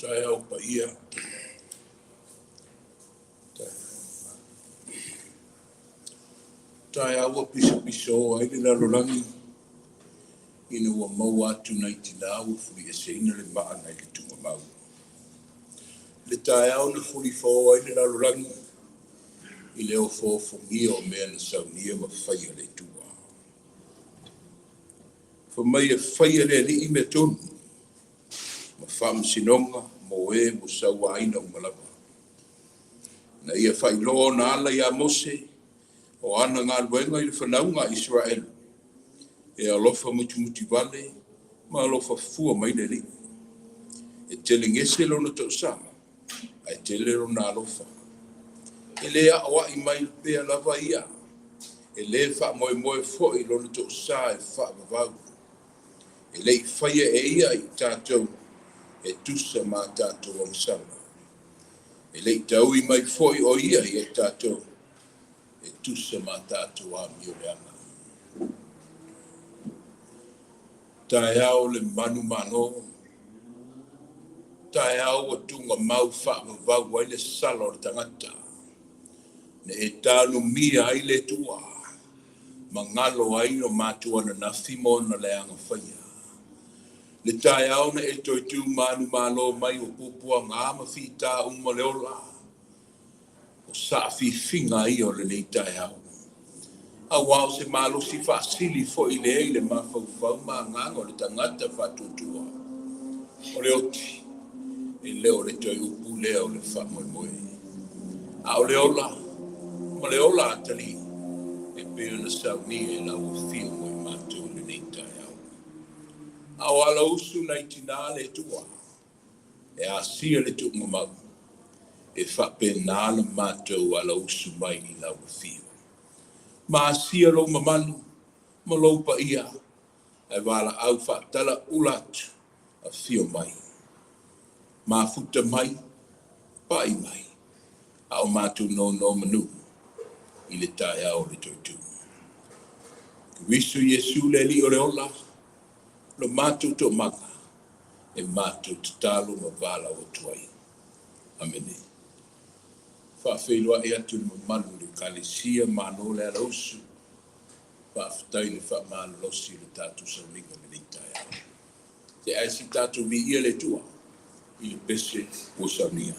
Tai au pa ia. Tai au piso ai le larolangi. Ina ua mau atu nai tina ua furi e seina le maa nai le tunga mau. Le tai au le furi fo ai le larolangi. I leo fo fungia o mea na saunia ma whaia le tua. Fa mai e whaia le li i me tonu. Ma wham sinonga mo e mo saua aina o malapa. Na ia whailoa na ala ia mose. O ana ngā luenga i le whanaunga Israel. E alofa muti vale, ma alofa fua mai le li. E tele ngese lona tau sa, ai tele lona alofa. E lea awa i mai pea lava ia. E le wha moe fo i lona tau sa e wha vavau. E le i whaia e ia i tātou, e tusa ma tātou ang sala. E le i tau i mai fo i o ia i e tātou, e tusa ma tātou a mioreanga. Tai au le manu mano. Tai au o tunga mau wha vau wai le salo le tangata. Ne e tānu mia ai le tua. Ma ngalo ai no mātua na whimo na le anga whaia. Le tai au na e toi tu manu malo mai o pupua ngā mawhi tā uma leola. O sa finga i o le nei tai au. A wao se malo si whaasili fo i le eile ma whau ma nganga o le tangata whatutua. O le oti, e leo le toi upu leo le whamoe. A o le ola, ma le ola atali, e pēr na sauni e la o whio moe mātou le nei tai au. A o ala usu nei tina le tua, e a sia le tukunga mau, e whape nā le mātou ala usu mai i la o whio. Ma sia lo mamanu, ma lo pa ia, e wala au whaatala ulatu a whio mai. Ma futa mai, pa i mai, a o mātou no manu, i le tai au le toitu. Wisu Yesu le li o le ola, lo mātou to manga, e mātou tatalo ma wala o tuai. Amene. Whawhelua e atu le mamanu le kalesia mano le arausu, whawhatai le whamana losi le tātou sauninga le leitai au. Te aisi tātou vi ia le tua, i le pese o saunia.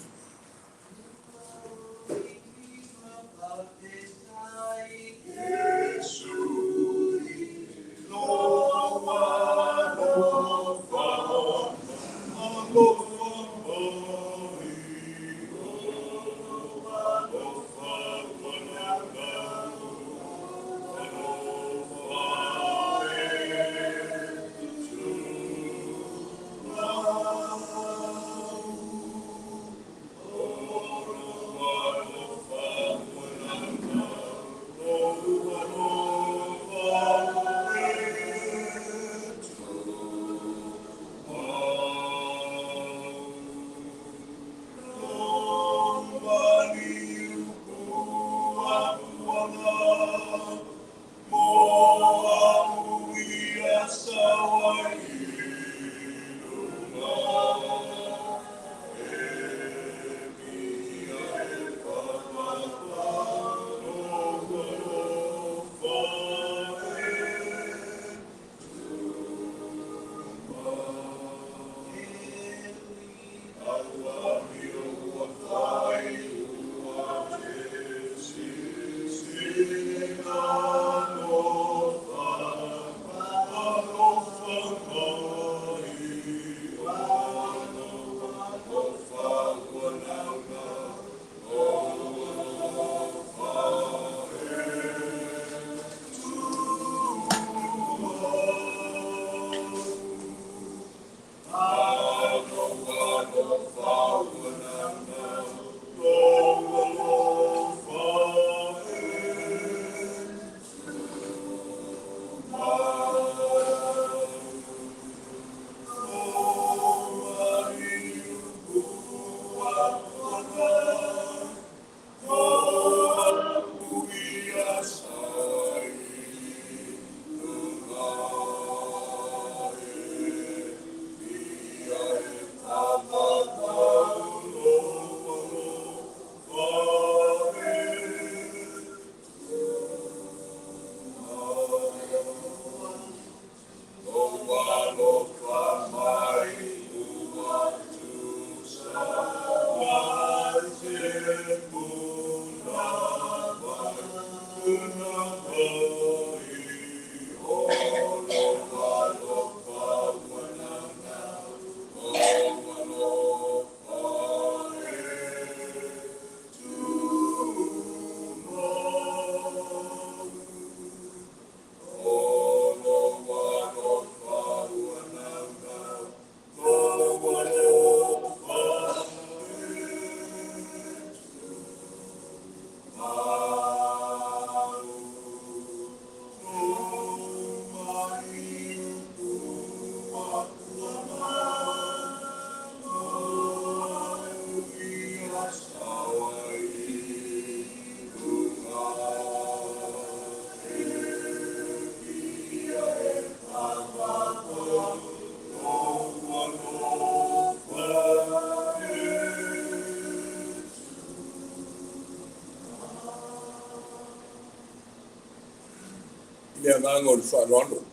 le nganga o le whaaloalo.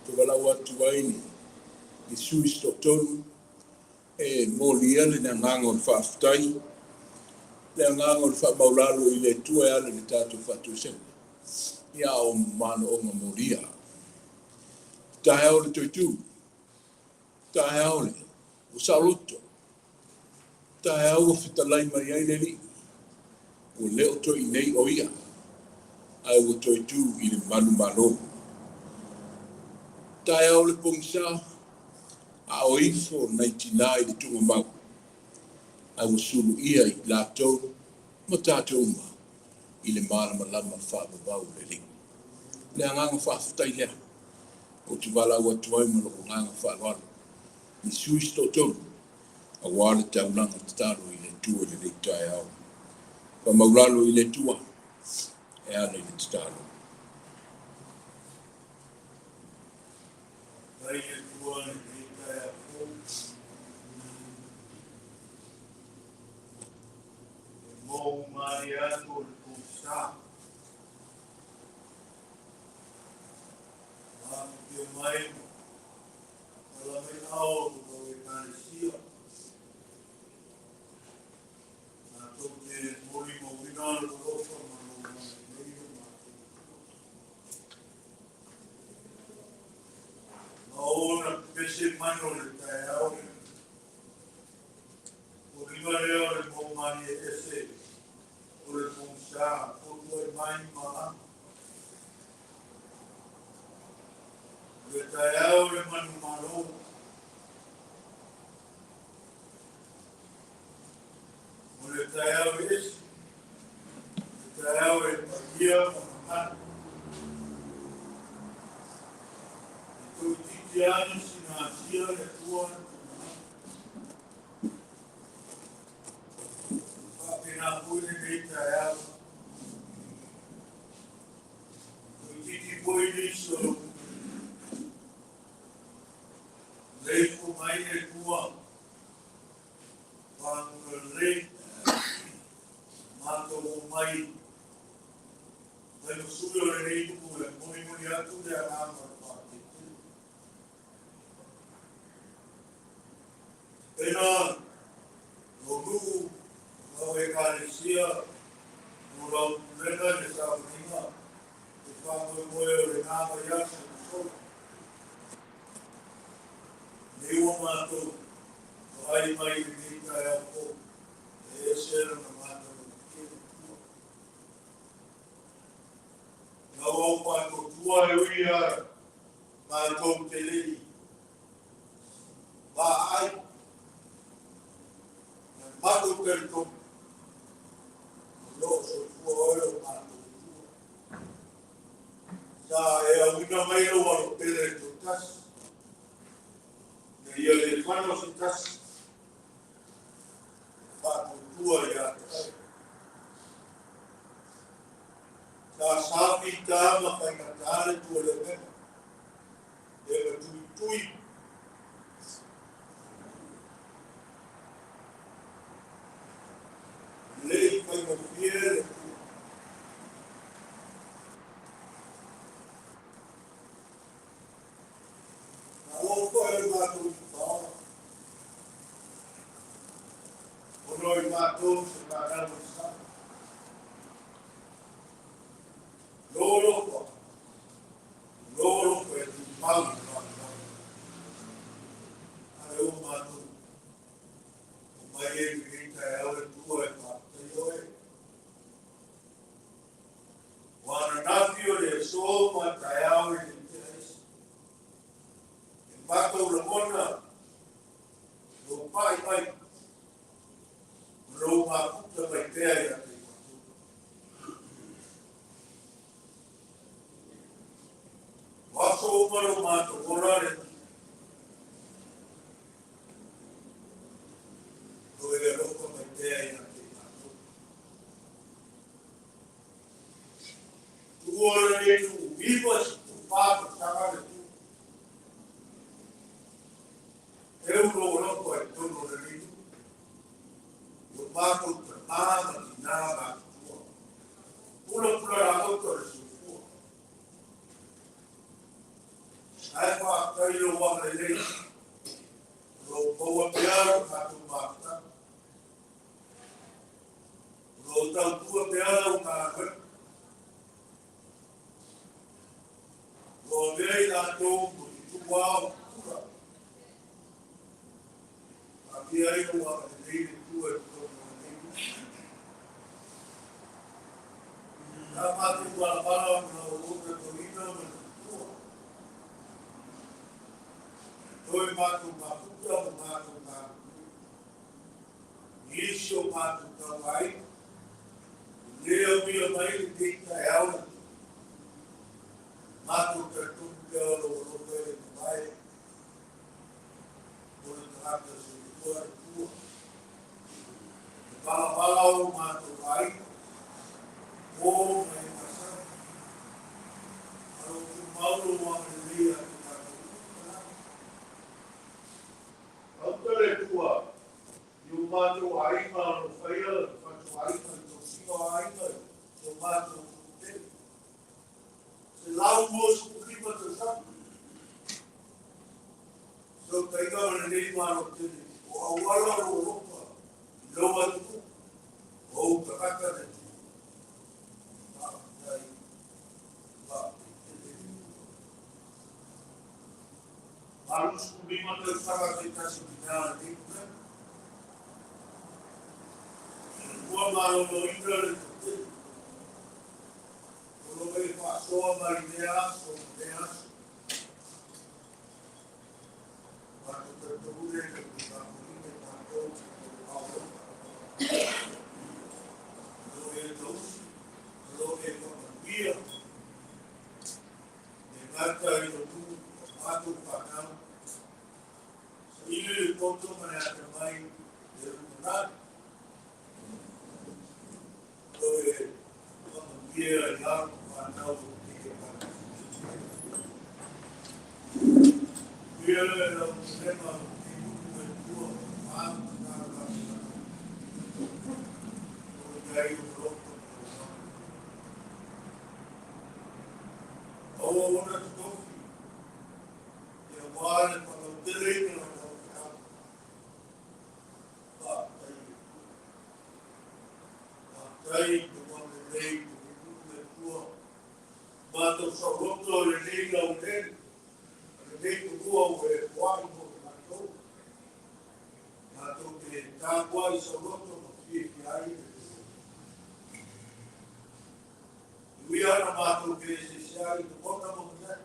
Te wala watu waini, i sui stotonu, e molia le nganga o le whaafutai, le nganga o le whaamaulalo i le tua e ale le tātou whatu sen. Ia o mano o molia. Tahe o le toitu, tahe o le, o saluto, tahe o fitalai mai ai le li, o leo to i nei o ia, ai o toitu i le manu malo. Tae au le pongisa, a o ifo na itina i le tunga mau. Ai o sulu ia i lato, ma tātou uma, i le malama lama whaababau le ling. Le anganga whaafutai lea, o tu wala ua tuai ma loko nganga whaaloalo. Ni suis tōtou, a wale taulanga tatalo i le tua le le tae au. Pa maulalo i le tua, e ana i le tatalo. Ai e tua ni Etena Fou. Mou mai atu le kusa. Aku te mai, ala me ao ko e kanesia. Na toke mori mo winalo rofa mano mai. Ona pese mano le tae au. O riva leo le mo mani e ese. O le pongsa, o tue mai maa. O le tae au le manu malo. O le tae au e ese. O le tae au e pakia mamana. O titi anu sina asia le tua. Pena pune me tae au. O titi boi niso. Leifo mai e tua. Wanga rei. Mato o mai. Mai no sube o rei tuku e moni atu le angama pati. Pena no nuku. No e karesia. No rau lena le saunina. E whango e moe o le ngama yasa kusona. Neua mātou, o ai mai i ni tae au po, e sera na mātou i kere tua. Nau au mātou tua e ui ara, mātou te lei. Wā ai, na mātou kere toku, o loo so tua oi o mātou tua. Sa e au ina mai o alo pere to tasi. Ia le whano si tasi. Whātua i ata. Tā sāpi tāma kai ka tāre tua le mena. E ka tui tui. Lei kai mo fiere tua. Na oko e mātou i whao. Ono i mātou se kāramu sa. Lōroko. Lōroko e tu pau i whao. Are o mātou. O mai e whita e aue tua e mātou oe. Wana nawhio le so ma tai aue ni te aisi. E mātou la mona. Lo pai pai. Lo maputa mai pea i ate. Waso umaro mātou korare. Lo e roko mai pea i ate. Tuora e tu vivas tu pato tagare tu. Eu lo roko e tono le ritu. O pato ama ki nāma ki tua. Pula la auto le sufua. tau tua te ala o tāwhera. O rei la tō mo i tuwao kura. A ki ai o wa te rei te tua e tō mo rei. Ka matu wala wala na o oka torina me te tua. Toi matu maputa o matu maputa. Iso matu tawai. Leo mia mai te tika e auna. Matu te tuka o rope e mai. Kona te hata se te tua e tua. Pala pala o matu ai. O mai masa. Aro tu mauro o ame lia te kata. Autare tua. Iu matu aima no whaia. Matu aima no singa aima. O matu te. Se lau mos kukima te sapu. So kaiga wana nei maro tene. O awala o ropa. Loa tu. O kakaka te tu. Marus kumima te saka te kasi pinara te kuna. Kua maro no indra le te. Kolo mei whasoa mari ne aso, ne aso. Mato te ture te kuna murine mato te pao. Kolo e tausi, kolo e whakapia. Ne ngata i no tu, mato whanau. Sa ile le koto mane ate mai, e rukunat. Kolo e whakapia i haru whanau te ke pata. Pia e lau sema te kuku e tua, mato nara. Kolo gai o roko. Awa wana te toki. Ia wāne whakatere i ngā whakapia. Tai te wane rei te kuku e tua. Mātou sa roto le nei lau nene. Le nei te kua o e wāi mo te mātou. Mātou te tākua i sa roto ma fie ki ai. Ui ana mātou ke se siari te kota mo te nai.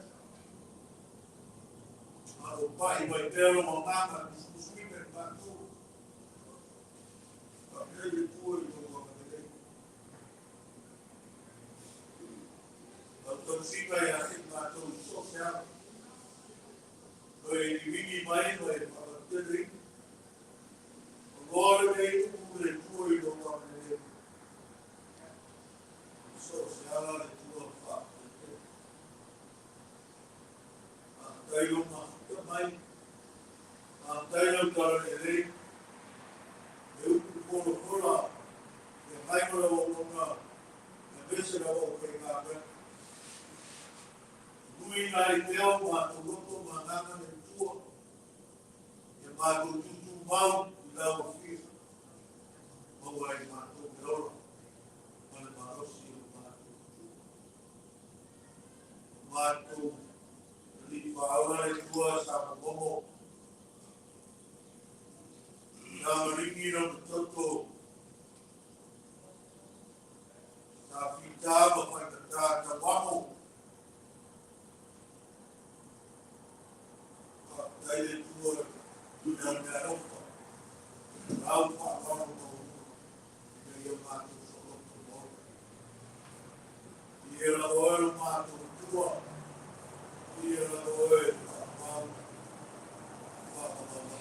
Mātou pai mai tero ma nganga kuskusime mātou. Ka pere tua i tō wakaterei. Tau sika e ake mātou i sosea. Koe i wingi mai mai whakaterei. O lore mei tuku le tua i tō wakaterei. Sosea le tua whakaterei. Kai o mahuta mai. Tai o karanerei. E uku koro kora. E maimara o konga. E mesera o kei ngāpea. Nui nai teo mātou roto mātanga me tua. E mātou tutu mau i lau whia. Mau ai mātou me ora. Mane marosi o mātou tutu. Mātou li whaala e tua sa mamomo. Nā maringi na matoto. Sa whitama mai ka tāta wamo. Taile tua tuna mea ropa. Rau whaakama mo. Nei o mātou soroto mo. I e la oero mātou tua. I e la oero mātou. Whakamama.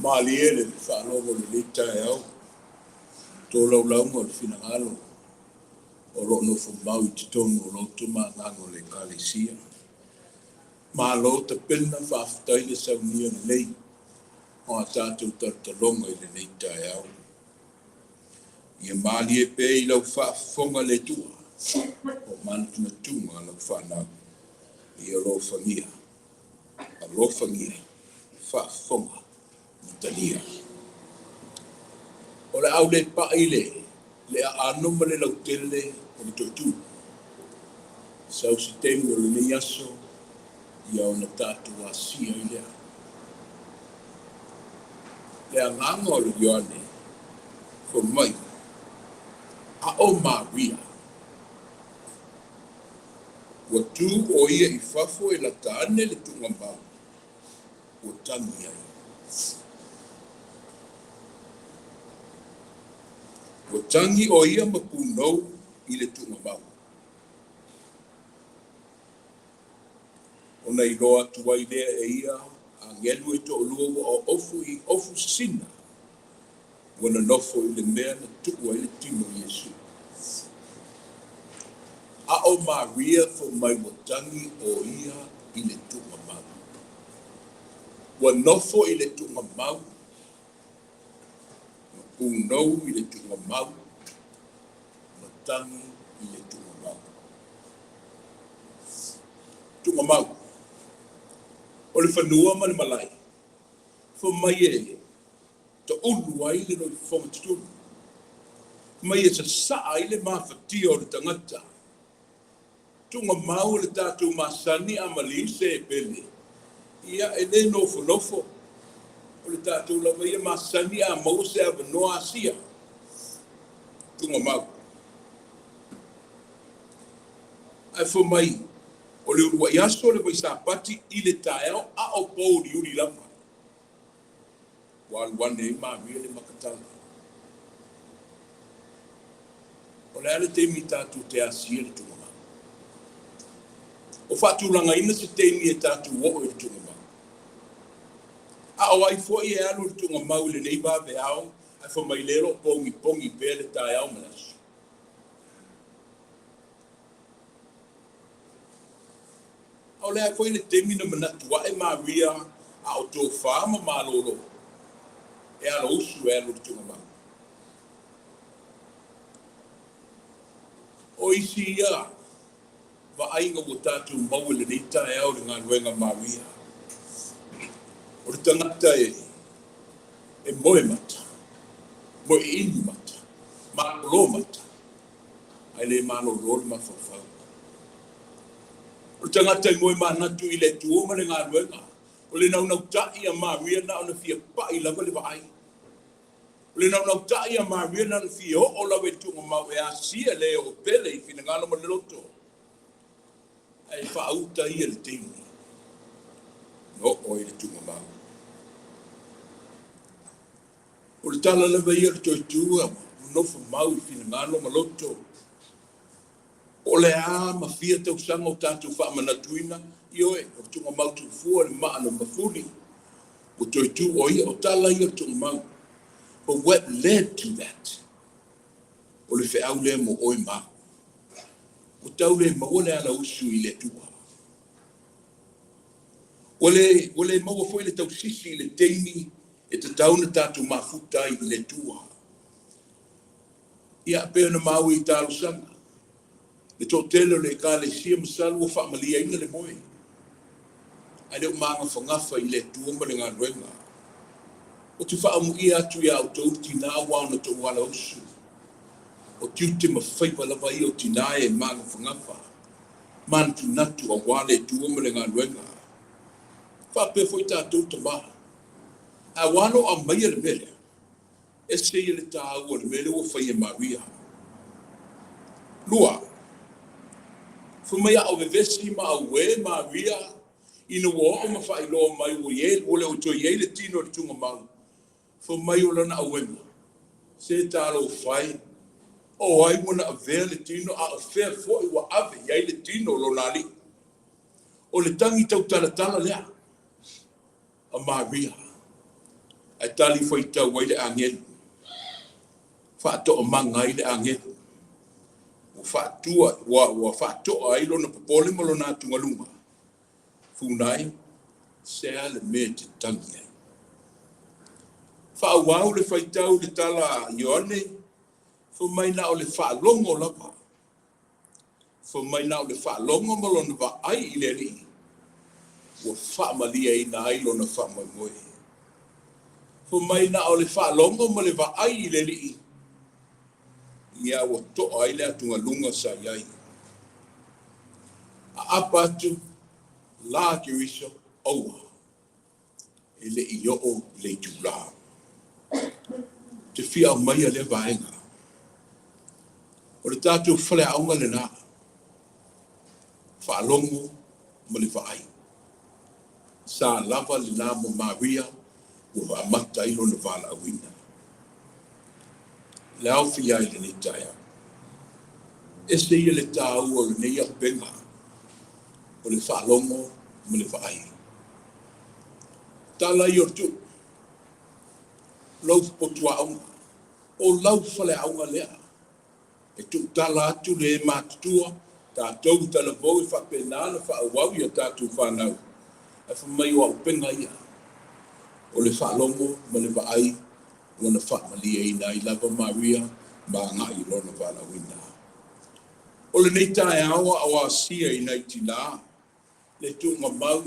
Malie le whanongo le lita e au. Tō lau launga le whina ngalo. O lo no fu mau I te tonu o lo tuma ngango le kalesia. Ma lo te pena whaafutai le saunia le lei. O a tātou tartalonga I le lita e au. Ia malie pe I lau whaafonga le tua. O man tuna tunga na whanau. I alo whangia. Alo whangia. Whafonga. Mutania. O le au le paile. Le a anoma le lau tele. O le toitu. Sau si temi o le nei aso. Ia o na tatu a sia i lea. Le a nganga o le yoane. Ko mai. A o Maria. Ua tu o ia I fafo e la taane le tunga mau. Ua tangi ai. Ua tangi o ia mapunou I le tunga mau. O nei roa tuai lea e ia a ngelu e to lua o ofu I ofu sina. Ua na nofo I le mea na tuku ai le tino Yesu. A o Maria fo mai ua tangi o ia I le tunga mau. Ua nofo I le tunga mau. Punou I le tunga mau. Ua tangi I le tunga mau. Tunga mau. O le whanua ma le malai. Fo mai e ta ulu ai le no I whonga tuturu. Mai e sa saa I le mawhatia o le tangata. Tunga mau le tātou masani a malise e pele. Ia e le nofo nofo. O le tātou lawa ia masani a mause a vanoa asia. Tunga mau. Ai fo mai. O le urua iaso le vai sapati I le taeo a o pou ni uri lama. Wane I maria le makatala. O le ale teimi tātou te asia le tunga mau. O whatulanga ina se teimi e tātou o le tunga mau. A o ai fo I e alu le tunga mau le nei bawe au, ai fo mai lero pongi pe le taeo manas. O le ai fo I le teimi na manatua e maria a o tō whama malolo. E ala usu e alu le tunga mau. O isi ia, wa ainga o tātou mau le nei taeo le ngā luenga maria. O le tangata e moe mata, moe ini mata, mālo mata, ai le mālo rōle mawhawhau. O le tangata e moe manatu I le tuoma le ngā luenga, o le nau tai a Maria na ona fia pai lava le vaai. O le nau tai a Maria na ona fia o lawe tunga mau e asia le o pele I fina ngalo ma le loto. Ai whaauta ia le teimi. No o I le tunga mau. O le tala lewa ia le toitua, nofo mau I fina ngalo ma loto. O le a ma fia tau sanga o tātou wha manatuina, I oe, o tunga mau tu fua le maa no mafuni. O toitu o ia, o tala ia tunga mau. But what led to that? O le fe au le mo oi mau. O tau le mau le ala usu I le tua. O le mau foi le tau sisi I le teimi, e te tauna tātou mafuta I le tua. Ia pēr na mau I tālu sanga. Le tō telo le kā le sia masalu o whaamalia inga le moe. Ai leo maanga whangafa I le tua ma le ngā ruenga. O tu whaamu I atu ia o tau tina wao na tau wala usu. O tiu te mawhaipa lava I o tina e maanga whangafa. Mantu natu a wale tua ma le ngā ruenga. Whape foi tātou ta maha. A wano a maia le mele. E se le tā ua le mele o whaia Maria. Lua. Fumaya o vevesi ma awe Maria. Ina wa o ma whai loa mai o ye. O le o to ye le tino le tunga mau. Fumaya o lana awema. Se tā lo whai. O ai muna ave le tino a o whea fwoi wa ave. Ye le tino lo nali. O le tangi tau talatala lea. A Maria. Ai tali foi tau wai le angelu. Whaato o mangai le angelu. O whaatua, wa whaato ai lo na popole mo lo na tungalunga. Funai, sea le me te tangi ai. Whaawau le whaitau le tala Ioane, fu mai na o le whaalongo lapa. Fo mai na o le whaalonga mo lona wa ai I le li. Ua whaamalia I na ai lona whaamamoe. Fo mai na o le whaalonga mo le wa ai I le li. Ia ua toa ai le atunga lunga sa iai. A apa atu la ki riso aua. E le I o le tula. Te fia o mai a le vaenga. O le tātou whale aunga le nā. Whaalongo mo le vai. Sa lava le nā mo Maria ua amata I lona vala awina. Le au fia I le ni taia. E se ia le tāu o le neia penga. O le whaalongo mo le vai. Tala I o tu. Lau potua aunga. O lau whale aunga lea. E tu tala atu le mātutua. Tātou tala vau I whapenana whaawau I a tātou whanau. E whamai o au penga ia. O le whaalongo mo le vai. Wana whaamalia I nai lava Maria. Ma ngai lona vala wina. O le nei tae awa awa sia I nai tina. Le tu ngā mau.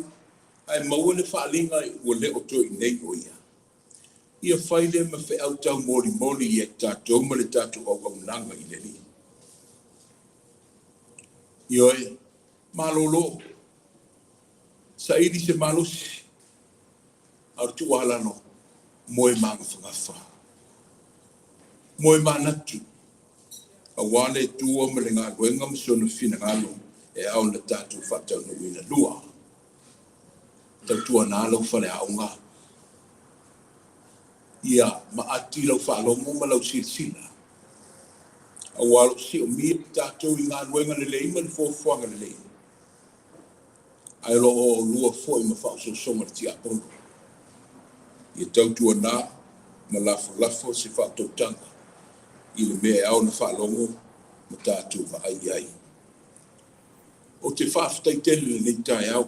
Ai maua le whaalinga ua le o toi nei o ia. Ia whaile ma whi au tau mori mori I e tātou ma le tātou au au nanga I le li. Ioe, malolo. Sa iri se malusi. Ar tu alano. Moe manga whangafa. Moe manatu. A wale tua ma le ngā ruenga ma sona whina ngalo. E au na tātou whatau na wina lua. Tau tua nālau whale aunga. Ia, ma ati lau whalongo ma lau sila. A walo si o mia tātou I ngā ruenga le lei ma le fōwhanga le lei. Ai lo o lua fōi ma whao so songa ti apolo. Ia tau tua nā, ma lafo se whao tau tanga. I le mea au na whalongo ma tātou wa ai ai. O te whaafitai tele le nei tai au.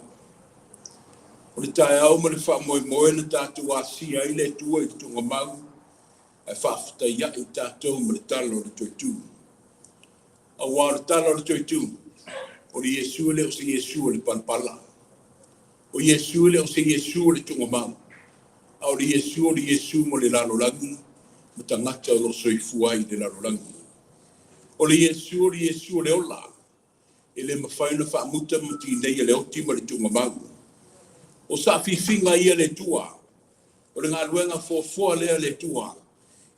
O le tai au ma le wha moe na tātou a si ai le tua I tunga mau. Ai whaafitai ia I tātou ma le talo le toi tū. A wā le talo le toi tū. O le Yesu le o se Yesu le panpala. O Yesu le o se Yesu le tunga mau. A o le Yesu mo le lalolangi. Ma tangata o lo soifuai le lalolangi. O le Yesu le ola. E le mawhaina whaamuta ma ti nei le oti ma le tunga mau. O sa fifinga ia le tua. O le ngā luenga fōfua lea le tua.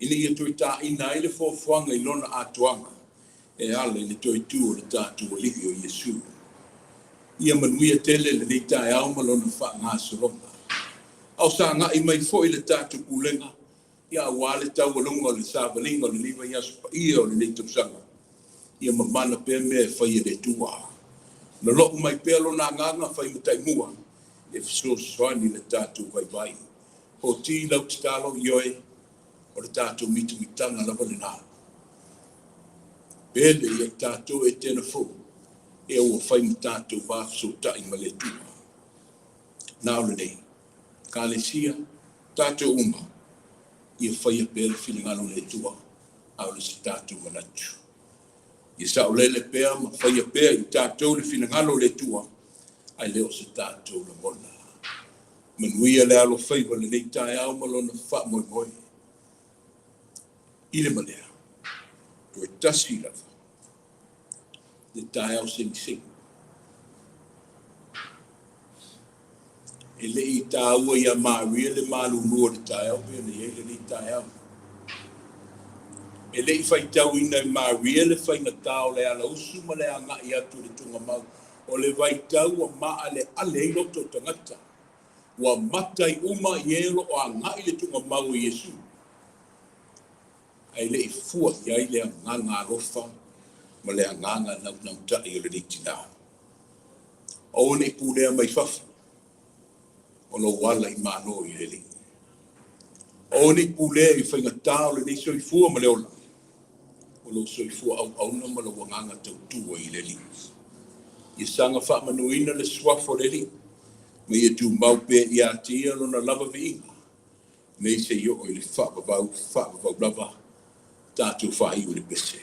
Ina ia toi tā ina ile fōfuanga I lona atuanga. E ale le toi tū o le tātu o liki o Yesu. Ia manuia tele le nei tae au ma lona wha ngā sorona. Au sa ngā I mai fo I le tātu kulenga. Ia wale tau alunga o le sāwalinga o le liwa Iasu pa ia o le nei tupsanga. Ia mamana pē mea whai le tua. Na loko mai pē lona nganga whai mutai mua. E fiso swani le tātu vai vai. O ti lau titalo ioe. O le tātu mitu mitanga lava le nā. Pele ia tātou Etena Fou. E ua whai mu tātou wāfiso tai ma le tua. Nā ole nei. Ka le sia, tātou uma. Ia whai a pēle whilingano le tua. Au le si tātou manatu. Ia sa o lele pēa ma whai a pēa I tātou le whilingano le tua. Ai leo si tātou le mona. Manuia le alo whai wa le nei tai au malona wha moi moi. I le manea. Koe tasi lava. Le tai au sing sing. E le I tā ua ia Maria le malu nua le tai au. Pea le le nei tai au. E le I whai tau ina I Maria le whai na tau le ala usu ma le anga I atu le tunga mau. O le vai tau a maa le ale I loto tangata. Wa matai uma I ero o anga I le tunga mau I Yesu. Ai le I fua I ai le nganga rofa. Ma le nganga nau tai o le nitina. O ne pulea mai fafu. O lo wala I mano I le li. O ne pulea I whainga tau le niso I fua ma le ola. O lo so I fua au na ma lo wanganga tau tua I le li. I sanga wha manuina le swafo le li. Me ia tu mau pe I a tia no na lava viinga. Me I se yo o I le wha lava. Tātou wha I o le pese.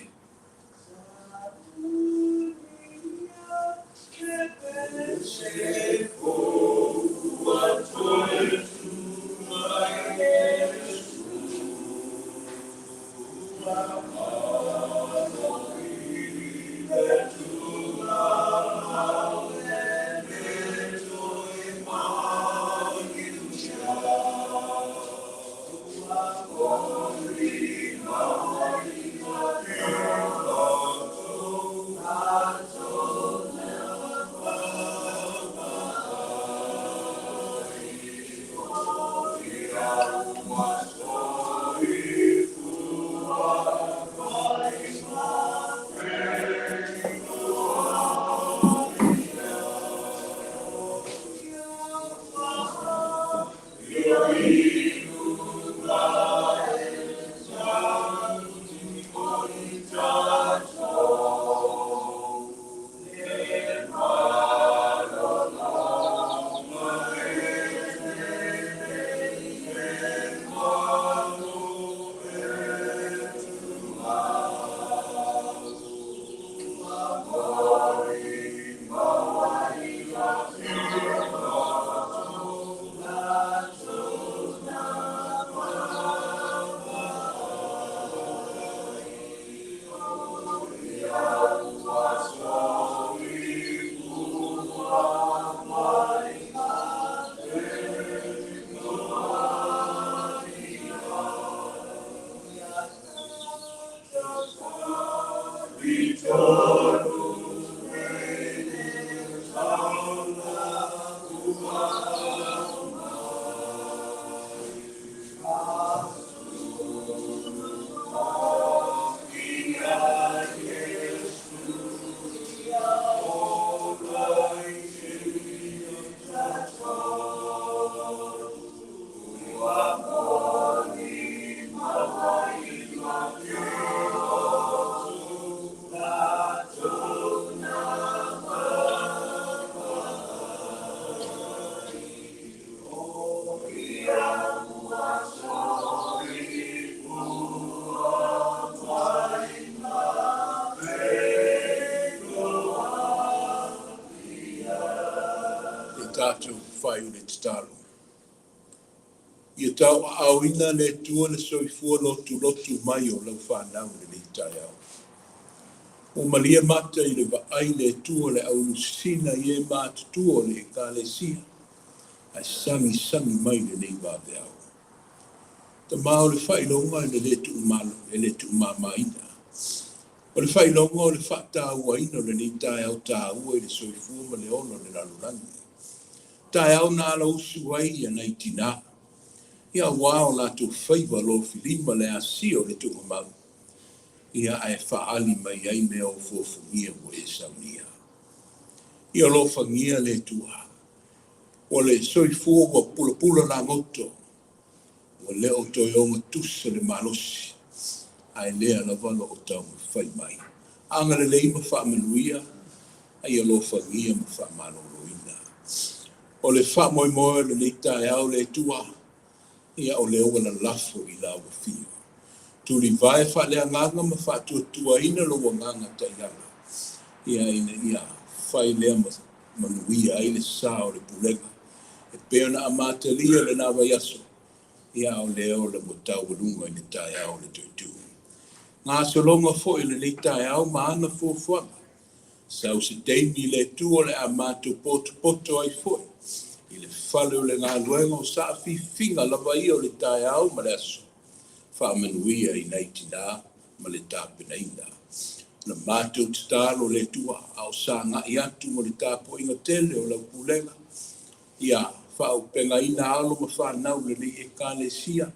tātou whai o le titalo. Ia tau au ina le tua le soifua lotu mai o lau whanau le ni tai au. O malia mata i le vaai le tua le au lusina i e mātutua le ka le sia. Ai sangi mai le nei vāte au. Ta mao le whailonga i le tu umalo, le tu umamaina. O le whailonga o le whata ua ino le ni tai au tā ua i le soifua ma le ono le lalulangi. Tai au nā la usu ai ia nei tina. Ia wao la tu whaiva lo filima le asio le tu umau. Ia ai whaali mai ai mea o fuafungia mo e saunia. Ia lo fangia le tua. O le soifua wa pula na moto. O le o toionga tusa le malosi. Ai lea la valo o tau whai mai. Anga le leima wha manuia. Ai lo fangia ma wha maloloina. O le wha moi moi le leitai au le tua. Ia o le oga na lafo i la ua fio. Tuli vai wha lea nganga ma wha tua ina lo wa nganga taianga. Ia ina ia whai lea manuia ai le sa o le pulega. E peo na amatalia le nawa yaso. Ia o leo le motau walunga i le tai au le tuitu. Ngā solonga fo i le leitai au maana fuafuanga. Sau se teimi le tua le amatu poto ai fo. I le whale o le ngā luenga o sa whiwhinga lava i o le tai au ma le aso. Whaamanuia i nei tina ma le tāpena ina. Na mātou te tālo le tua au sa ngā i atu mo le tāpo inga tele o lau pulenga. Ia whao penga ina alo ma whanau le nei e kālesia.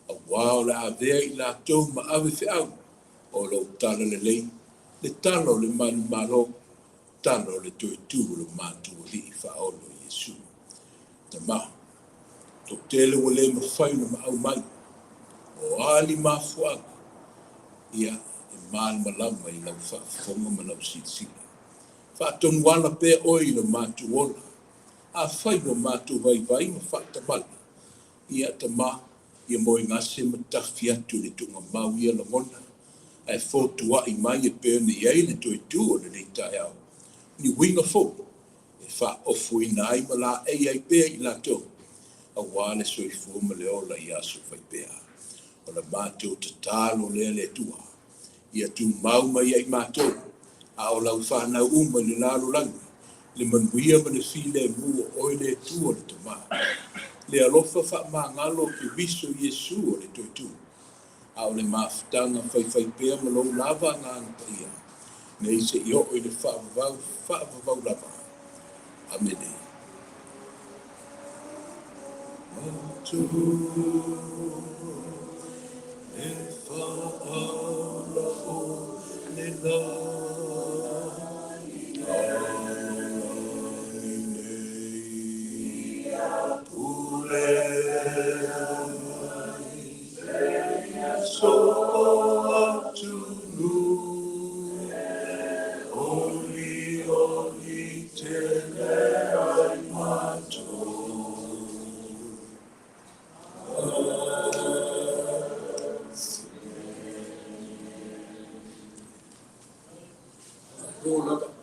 A wao le avea i la tau ma awe whiau. O lau tala le lei. Le talo le manu maro. Talo le tuitu le mātou li i whaolo Jesu. Ta maha. Tok tele o le ma whaina ma au mai. O ali mafuanga. Ia e mal malama i lau whaafonga ma lau sitsila. Whaatonu wala pe oi le mātou ola. A whaino mātou vai ma whaatamala. Ia ta maha. Ia moi ngase ma tafi atu le tunga mau ia la mona. Ai fotua i mai e pēne iei le tuitu o le leitai au. Ni winga fo. E wha ofu i nai ma la ai pēa i la tō. A wale soifua ma le ola i aso whai pēa. O la mātou te tālo le tua. Ia tu mau mai ai mātou. A o lau whanau uma le lalo langa. Le manuia ma le file mua oi le tua le tama. Le alofa wha maa ngalo ki viso Jesu o le tuitu. A o le mafutanga whai pēa ma lau lava ngāna paia. Nei se i o i le whaavavau lava. Amene. E whaala o le Lord,